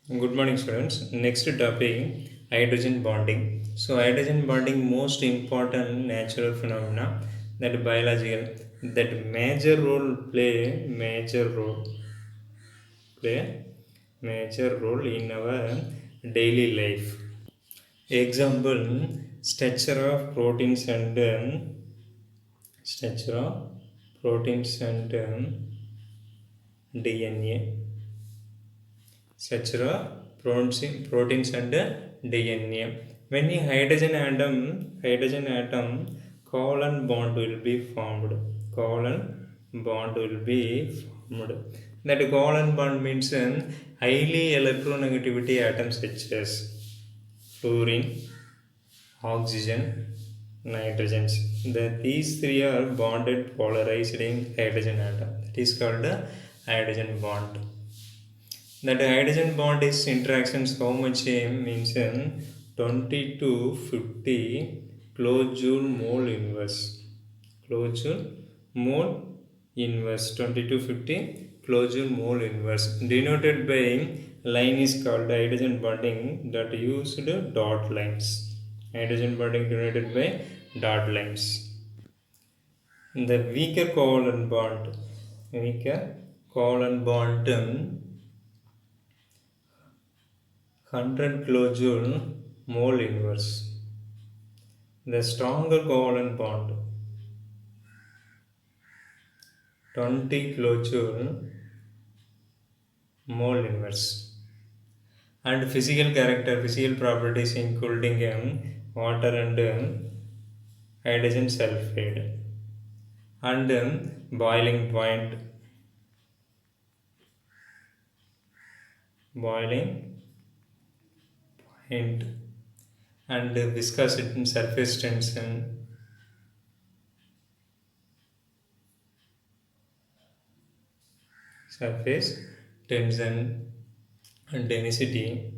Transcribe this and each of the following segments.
Good morning, students. Next topic, hydrogen bonding. So, hydrogen bonding most important natural phenomena that biological that play major role in our daily life. Example: structure of proteins and structure of proteins and DNA. Structure of proteins and DNA. When a hydrogen atom, covalent bond will be formed. Covalent bond will be formed. That covalent bond means highly electronegativity atoms such as fluorine, oxygen, nitrogen. These three are bonded polarized in hydrogen atom. That is called a hydrogen bond. That hydrogen bond is interactions how much means 20 to 50 kilojoule mole inverse. Kilojoule mole inverse 20 to 50 kilojoule mole inverse denoted by line is called hydrogen bonding that used dot lines. Hydrogen bonding denoted by dot lines. The weaker covalent bond 100 kilojoule mole inverse. The stronger covalent bond 20 kilojoule mole inverse. And physical properties including water and hydrogen sulfide and boiling point and viscosity and surface tension and viscosity,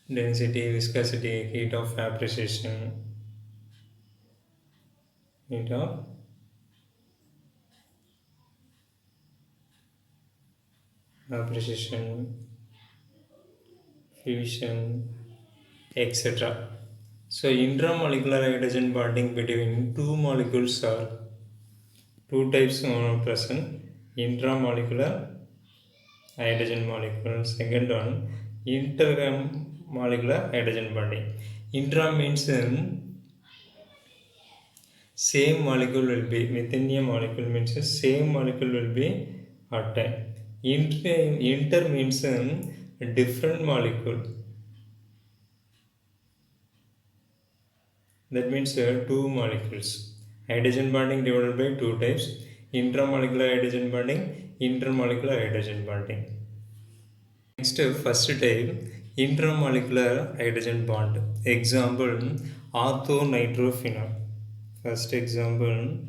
viscosity, heat of appreciation, fusion, etc. So, intramolecular hydrogen bonding between two molecules are two types present. Intramolecular hydrogen molecule. Second one, intermolecular hydrogen bonding. Intra means same molecule will be within a molecule means same molecule will be at time. Inter means different molecule. That means two molecules. Hydrogen bonding divided by two types. Intramolecular hydrogen bonding, intermolecular hydrogen bonding. Next, first type, intermolecular hydrogen bond. Example, orthonitrophenol. First example,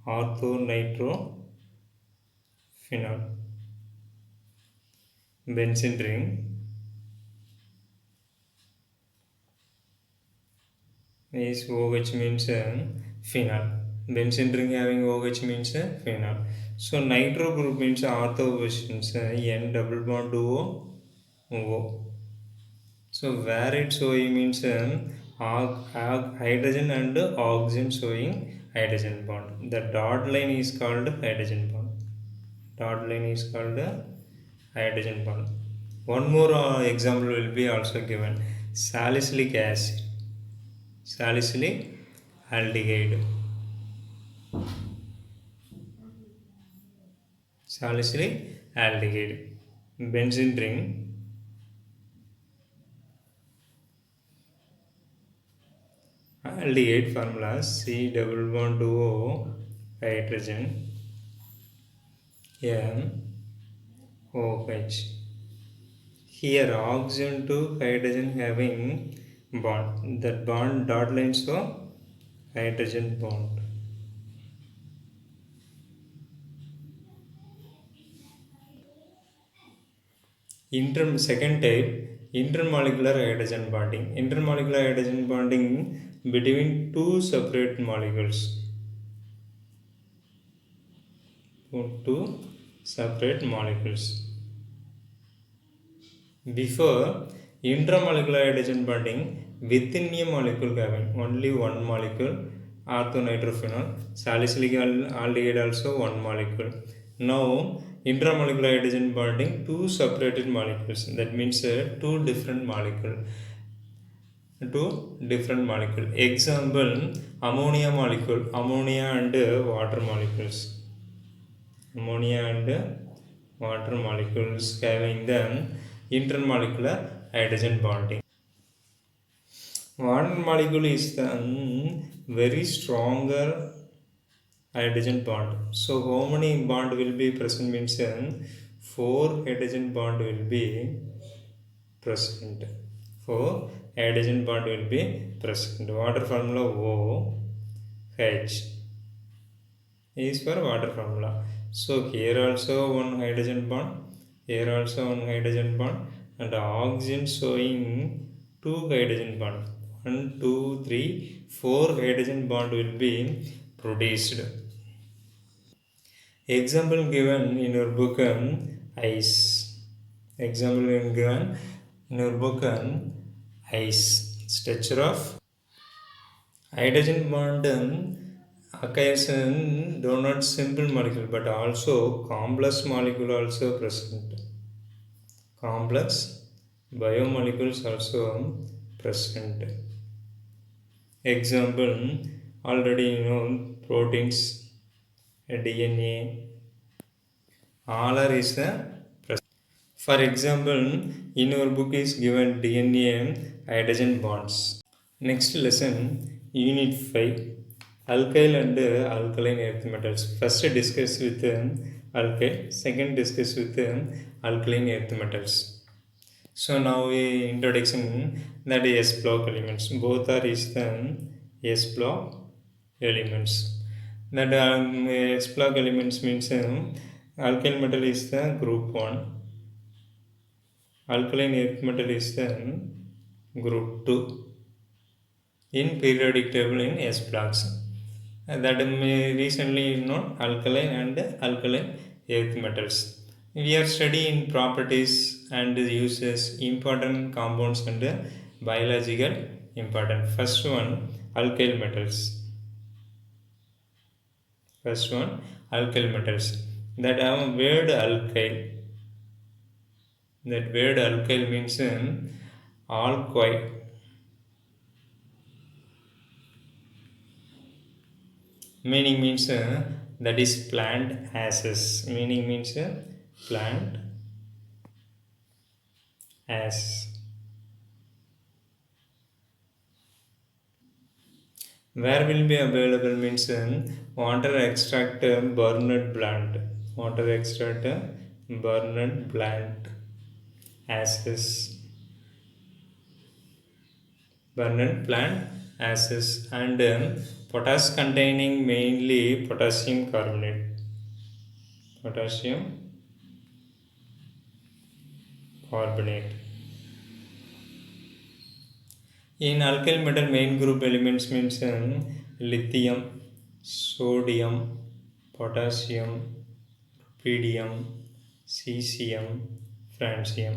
orthonitrophenol. Benzene ring is OH means phenol. Benzene ring having OH means phenol. So nitro group means ortho versions N double bond O. So where it's showing means hydrogen and oxygen showing hydrogen bond. The dot line is called hydrogen bond. Dot line is called hydrogen bond. One more example will be also given. Salicylic acid. Salicylic aldehyde. Salicylic aldehyde. Benzene ring. Aldehyde formula C double bond O hydrogen N OH. Here oxygen to hydrogen having bond. That bond dot line so hydrogen bond. Second type, intermolecular hydrogen bonding. Intermolecular hydrogen bonding between two separate molecules. two separate molecules. Before intramolecular hydrogen bonding, within a molecule having only one molecule, orthonitrophenol, salicylic aldehyde also one molecule. Now intramolecular hydrogen bonding, two separated molecules. That means two different molecule. Example, ammonia molecule, ammonia and water molecules. Ammonia and water molecules having the intermolecular hydrogen bonding. One molecule is the very stronger hydrogen bond. So how many bond will be present means 4 hydrogen bond will be present. 4 hydrogen bond will be present. Water formula OH is for water formula. So here also one hydrogen bond, here also one hydrogen bond, and oxygen showing 2 hydrogen bond. 1, 2, 3, 4 hydrogen bond will be produced. Example given in your book ice. Example given in your book ice. Structure of hydrogen bond occurs in not simple molecule but also complex molecule also present. Complex biomolecules also present. Example, already you know proteins, DNA, all are is the present. For example, in your book is given DNA hydrogen bonds. Next lesson, Unit 5, alkyl and alkaline earth metals. First discuss with alkyl, second discuss with alkaline earth metals. So now introduction, that is S block elements. Both are is the S block elements. That S block elements means alkyl metal is the group 1. Alkaline earth metal is the group 2. In periodic table in S blocks. That recently known alkaline and alkaline earth metals. We are studying properties and uses important compounds and biological important. First one, alkyl metals. First one, alkyl metals. That word alkyl. That word alkyl means alkyl. Meaning means that is plant ashes. Meaning means plant ash. Where will be available means water extract burned plant. Water extract burned plant ashes. Burned plant ashes and potash containing mainly potassium carbonate. Potassium carbonate. In alkyl metal main group elements means lithium, sodium, potassium, rubidium, cesium, francium.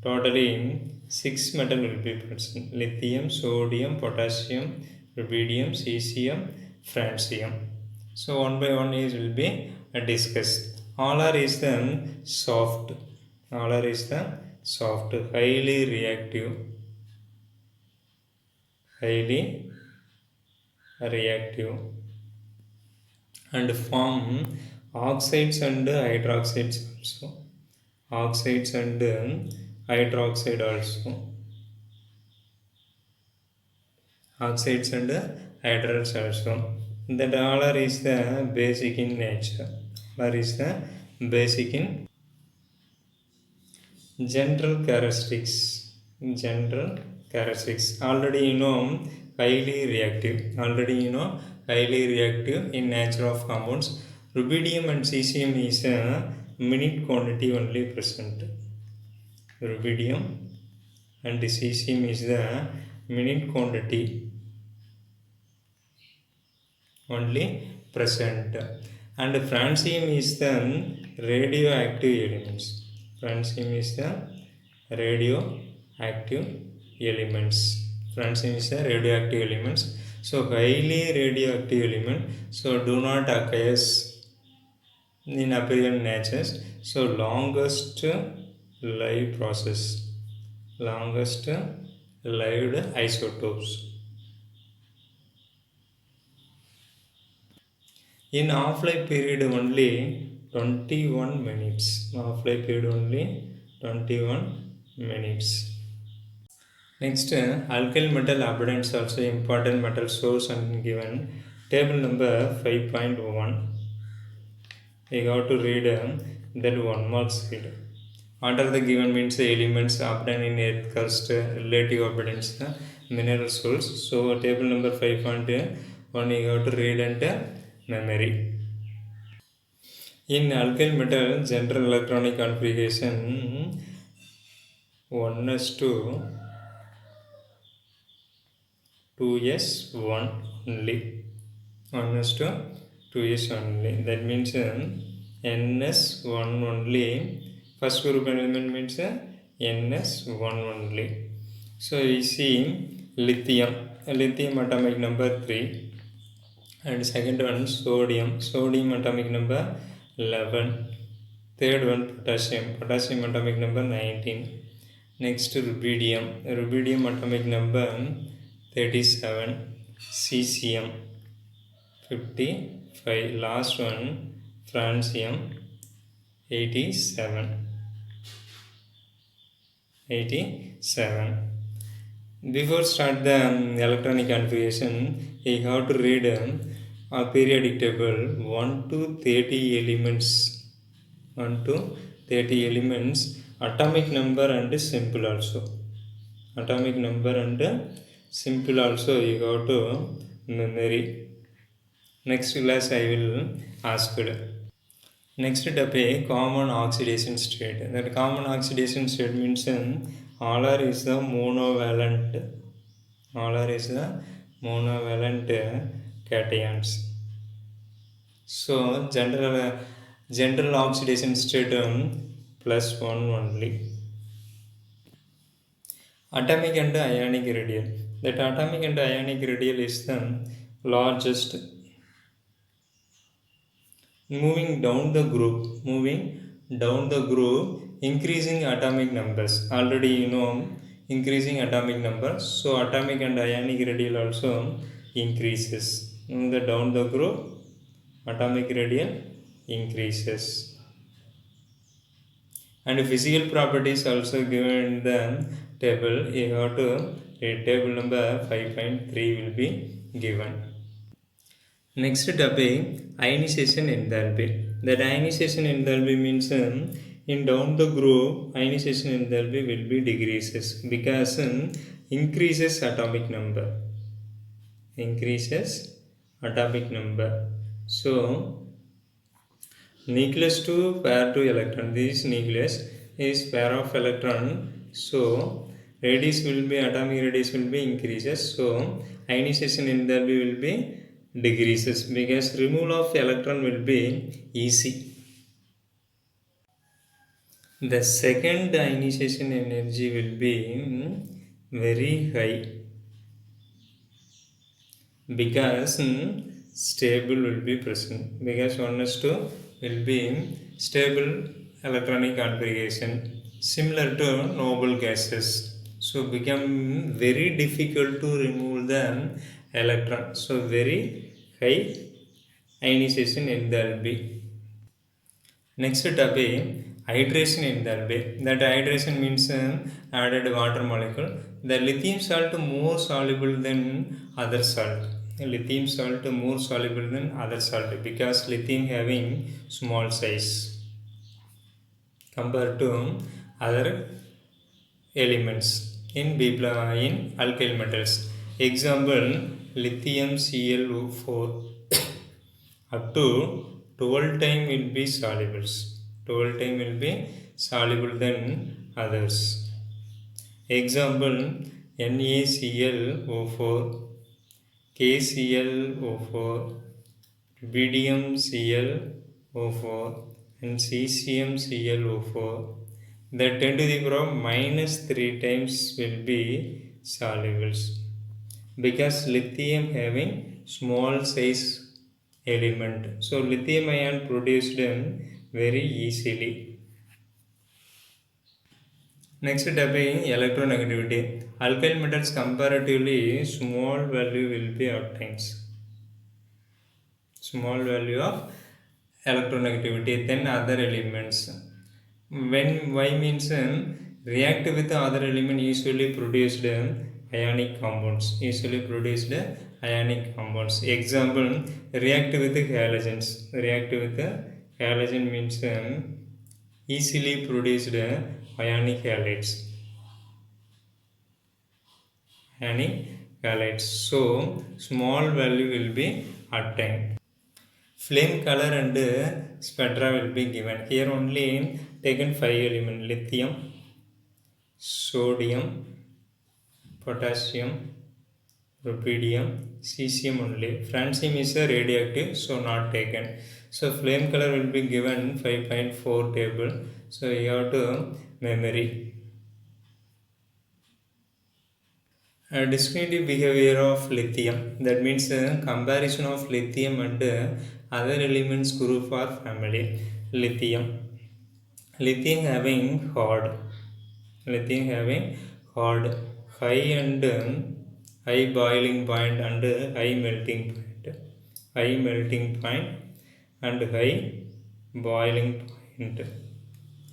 Totally 6 metal will be present. Lithium, sodium, potassium, rubidium, cesium, francium. So one by one is will be discussed. All are is the soft. All are is the soft, highly reactive. Highly reactive and form oxides and hydroxides also. Oxides and hydroxide also. Oxides and hydroxides also. That all are is the basic in nature. All is the basic in general characteristics. General characteristics. Already you know highly reactive. Already you know highly reactive in nature of compounds. Rubidium and cesium is a minute quantity only present. Rubidium and cesium is the minute quantity only present. and francium is the radioactive elements. Francium is the radioactive elements. Francium is the radioactive elements. So highly radioactive element, so do not occur in apparent natures. So longest live process, longest lived isotopes. In half-life period only 21 minutes. Half-life period only 21 minutes. Next, alkyl metal abundance also important metal source and given table number 5.1. We have to read that 1 marks read. What are the given means the elements abundant in earth crust, relative abundance, mineral source. So table number 5.1 you have to read and memory. In alkyl metal, general electronic configuration 1s to 2s1 only. 1s to 2s only. That means ns1 only. First group element means ns1 only. So you see lithium. Lithium atomic number 3. And second one sodium. Sodium atomic number 11. Third one potassium. Potassium atomic number 19. Next rubidium. Rubidium atomic number 37. Cesium 55. Last one francium 87. 87. Before start the electronic configuration, you have to read a periodic table 1 to 30 elements. 1 to 30 elements, atomic number and simple also. Atomic number and simple also you have to memory. Next class I will ask it. Next topic, common oxidation state. That common oxidation state means all are is the monovalent. All are is the monovalent cations. So general oxidation state +1 only. Atomic and ionic radial. That atomic and ionic radial is the largest. Moving down the group, increasing atomic numbers. Already you know increasing atomic numbers. So atomic and ionic radial also increases. In the down the group, atomic radial increases. And physical properties also given in the table. You have to read table number 5.3 will be given. Next topic, ionization enthalpy. That ionization enthalpy means in down the group, ionization enthalpy will be decreases because increases atomic number. Increases atomic number. So nucleus to pair to electron. This nucleus is pair of electron. So radius will be atomic radius will be increases. So ionization enthalpy will be decreases because removal of electron will be easy. The second ionization energy will be very high because stable will be present, because 1s2 will be stable electronic configuration similar to noble gases. So become very difficult to remove the electron. So very high ionization enthalpy. Next topic, hydration enthalpy. That hydration means added water molecule. The lithium salt more soluble than other salt. Lithium salt more soluble than other salt because lithium having small size compared to other elements in alkyl metals. Example, lithium ClO4 up to 12 time will be soluble. 12 time will be soluble than others. Example, NaClO4, KClO4, rubidium ClO4 and cesium ClO4, the 10 to the power minus 3 times will be solubles because lithium having small size element. So lithium ion produced very easily. Next topic, electronegativity. Alkyl metals comparatively small value will be obtained. Small value of electronegativity than other elements. When Y means react with the other element usually produced ionic compounds. Usually produced ionic compounds. Example, react with the halogens. React with the halogen means easily produced ionic halides. Ionic halides. So small value will be obtained. Flame color and spectra will be given. Here only taken 5 elements: lithium, sodium, potassium, rubidium, cesium only. Francium is a radioactive, so not taken. So flame color will be given 5.4 table. So you have to memory. Distinctive behavior of lithium, that means comparison of lithium and other elements group or family. Lithium having hard high and high boiling point and high melting point and high boiling point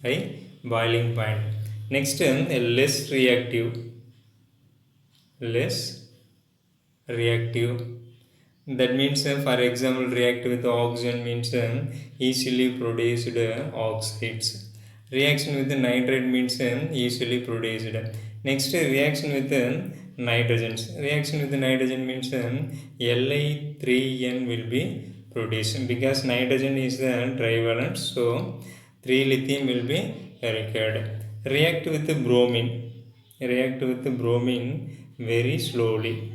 high boiling point. Next, less reactive, that means for example react with oxygen means easily produced oxides. Reaction with nitrate means easily produced. Next, reaction with nitrogens. Reaction with nitrogen means Li3n will be produced because nitrogen is trivalent, so 3 lithium will be required. React with bromine. React with bromine very slowly.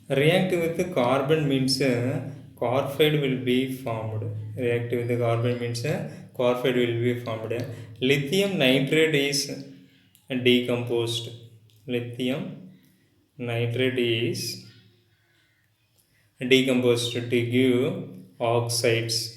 React with the carbon means carbide will be formed. React with the carbon means carbide will be formed. Lithium nitrate is decomposed. Lithium nitrate is decomposed to give oxides.